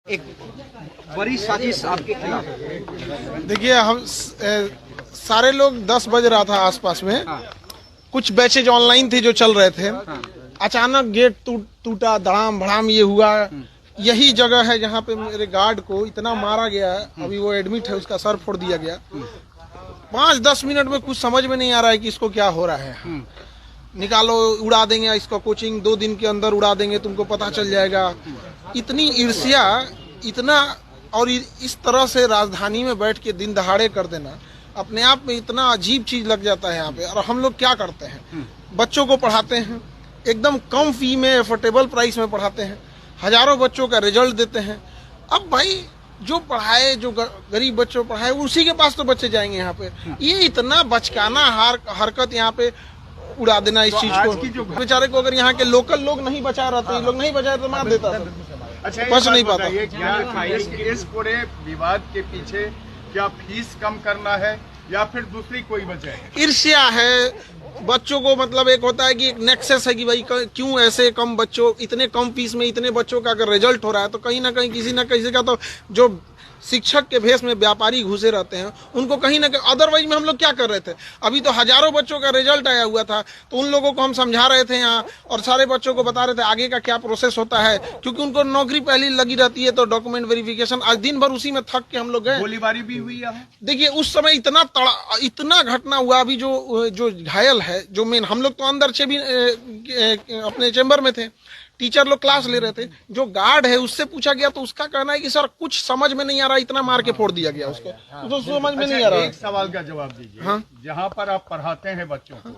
एक बड़ी साजिश आपके खिलाफ। देखिए, हम सारे लोग 10 बज रहा था आसपास में। हाँ। कुछ बैचेज ऑनलाइन थे जो चल रहे थे। हाँ। अचानक गेट टूटा, धड़ाम भड़ाम ये हुआ। यही जगह है जहाँ पे मेरे गार्ड को इतना मारा गया है। अभी वो एडमिट है, उसका सर फोड़ दिया गया। 5-10 मिनट में कुछ समझ में नहीं आ रहा है कि इसको क्या हो रहा है। निकालो, उड़ा देंगे इसको, कोचिंग 2 दिन के अंदर उड़ा देंगे, तुमको पता चल जाएगा। इतनी ईर्ष्या, इतना, और इस तरह से राजधानी में बैठ के दिन दहाड़े कर देना अपने आप में इतना अजीब चीज लग जाता है यहाँ पे। और हम लोग क्या करते हैं, बच्चों को पढ़ाते हैं, एकदम कम फी में, एफोर्डेबल प्राइस में पढ़ाते हैं, हजारों बच्चों का रिजल्ट देते हैं। अब भाई जो पढ़ाए, जो गरीब बच्चों पढ़ाए, उसी के पास तो बच्चे जाएंगे यहाँ पे। ये इतना बचकाना हरकत यहाँ पे उड़ा देना इस चीज को। बेचारे को अगर यहाँ के लोकल लोग नहीं बचा रहते, लोग नहीं बचा रहे तो मार देता था। अच्छा, बच नहीं पाता। इस पूरे विवाद के पीछे क्या फीस कम करना है या फिर दूसरी कोई वजह है? ईर्ष्या है बच्चों को। मतलब एक होता है कि एक नेक्सस है कि भाई क्यों ऐसे कम बच्चों, इतने कम फीस में इतने बच्चों का अगर रिजल्ट हो रहा है तो कहीं ना कहीं किसी ना किसी का तो, जो शिक्षक के भेष में व्यापारी घुसे रहते हैं उनको कहीं ना कहीं। अदरवाइज में हम लोग क्या कर रहे थे, अभी तो हजारों बच्चों का रिजल्ट आया हुआ था, तो उन लोगों को हम समझा रहे थे यहाँ, और सारे बच्चों को बता रहे थे आगे का क्या प्रोसेस होता है, क्योंकि उनको नौकरी पहले लगी रहती है तो डॉक्यूमेंट वेरिफिकेशन। आज दिन भर उसी में थक के हम लोग गए। गोलीबारी भी हुई है। देखिए, उस समय इतना घटना हुआ। अभी जो घायल है, जो मेन, हम लोग तो अंदर से भी अपने चेंबर में थे, टीचर लोग क्लास ले रहे थे। जो गार्ड है उससे पूछा गया तो उसका कहना है कि सर कुछ समझ में नहीं आ रहा, इतना मार के फोड़ दिया गया उसको, तो समझ में नहीं आ रहा। एक सवाल का जवाब दीजिए। हाँ? जहाँ पर आप पढ़ाते हैं बच्चों को,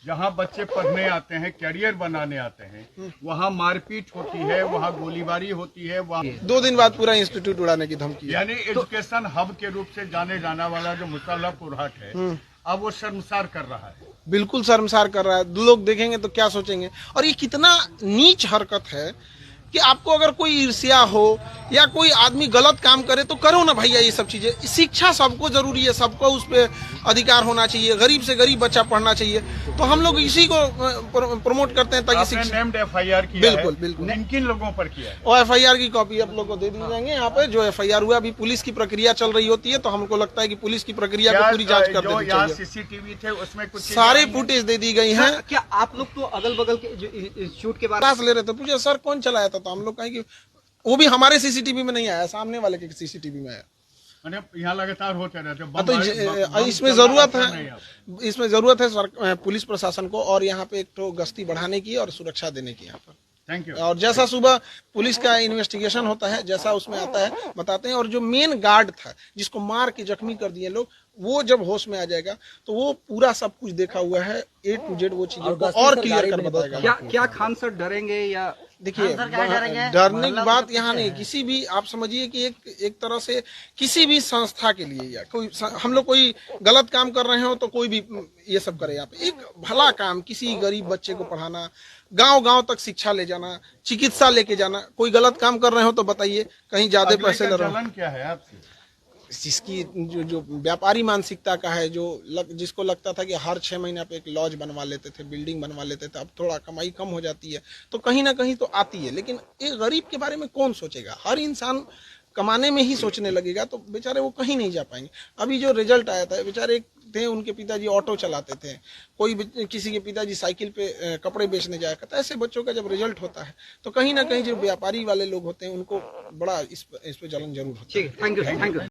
जहाँ बच्चे पढ़ने आते हैं, कैरियर बनाने आते हैं, वहाँ मारपीट होती है, वहाँ गोलीबारी होती है, वहाँ 2 दिन बाद पूरा इंस्टीट्यूट उड़ाने की धमकी। यानी एजुकेशन हब के रूप से जाने जाना वाला जो मुसल्लहपुर हाट है, अब वो शर्मसार कर रहा है। बिल्कुल शर्मसार कर रहा है। लोग देखेंगे तो क्या सोचेंगे। और ये कितना नीच हरकत है कि आपको अगर कोई ईर्ष्या हो या कोई आदमी गलत काम करे तो करो ना भैया। ये सब चीजें, शिक्षा सबको जरूरी है, सबको उस पर अधिकार होना चाहिए। गरीब से गरीब बच्चा पढ़ना चाहिए, तो हम लोग इसी को प्रमोट करते हैं ताकि शिक्षा। FIR किया बिल्कुल बिल्कुल। किन लोगों पर किया है? और FIR की कॉपी आप लोग को दे दी जाएंगे यहाँ पे। जो FIR हुआ, अभी पुलिस की प्रक्रिया चल रही होती है, तो हमको लगता है कि पुलिस की प्रक्रिया को पूरी जांच कर देनी चाहिए। CCTV थे उसमें कुछ सारे फुटेज दे दी गई है। क्या आप लोग तो अगल बगल के जो इंस्टीट्यूट के बारे क्लास ले रहे थे, पूछे सर कौन चलाया था, तो हम लोग कहें कि वो भी हमारे CCTV में नहीं आया, सामने वाले के CCTV में आया। यहाँ लगातार होते रहते। तो इसमें जरूरत है, पुलिस प्रशासन को, और यहाँ पे एक तो गश्ती बढ़ाने की और सुरक्षा देने की यहाँ पर। Thank you. और जैसा सुबह पुलिस का इन्वेस्टिगेशन होता है, जैसा उसमें आता है बताते हैं। और जो मेन गार्ड था जिसको मार के जख्मी कर दिए लोग, वो जब होश में आ जाएगा तो वो पूरा सब कुछ देखा हुआ है, A to Z वो चीजों को और क्लियर कर बताएगा। क्या खान सर डरेंगे या? देखिए, डरने की बात यहाँ नहीं। किसी भी, आप समझिए कि एक तरह से किसी भी संस्था के लिए, या कोई हम लोग कोई गलत काम कर रहे हो तो कोई भी ये सब करे। यहाँ पे एक भला काम, किसी गरीब बच्चे को पढ़ाना, गांव-गांव तक शिक्षा ले जाना, चिकित्सा लेके जाना। कोई गलत काम कर रहे हो तो बताइए, कहीं ज्यादा पैसे ले रहे हो। क्या है आपसे? जिसकी जो व्यापारी मानसिकता का है, जिसको लगता था कि हर 6 महीना पे एक लॉज बनवा लेते थे, बिल्डिंग बनवा लेते थे, अब थोड़ा कमाई कम हो जाती है तो कहीं ना कहीं तो आती है। लेकिन एक गरीब के बारे में कौन सोचेगा? हर इंसान कमाने में ही सोचने लगेगा, तो बेचारे वो कहीं नहीं जा पाएंगे। अभी जो रिजल्ट आया था, बेचारे थे, उनके पिताजी ऑटो चलाते थे, किसी के पिताजी साइकिल पे कपड़े बेचने जाया करता। ऐसे बच्चों का जब रिजल्ट होता है तो कहीं ना कहीं जो व्यापारी वाले लोग होते हैं उनको बड़ा इस पे जलन जरूर होता है। Thank you.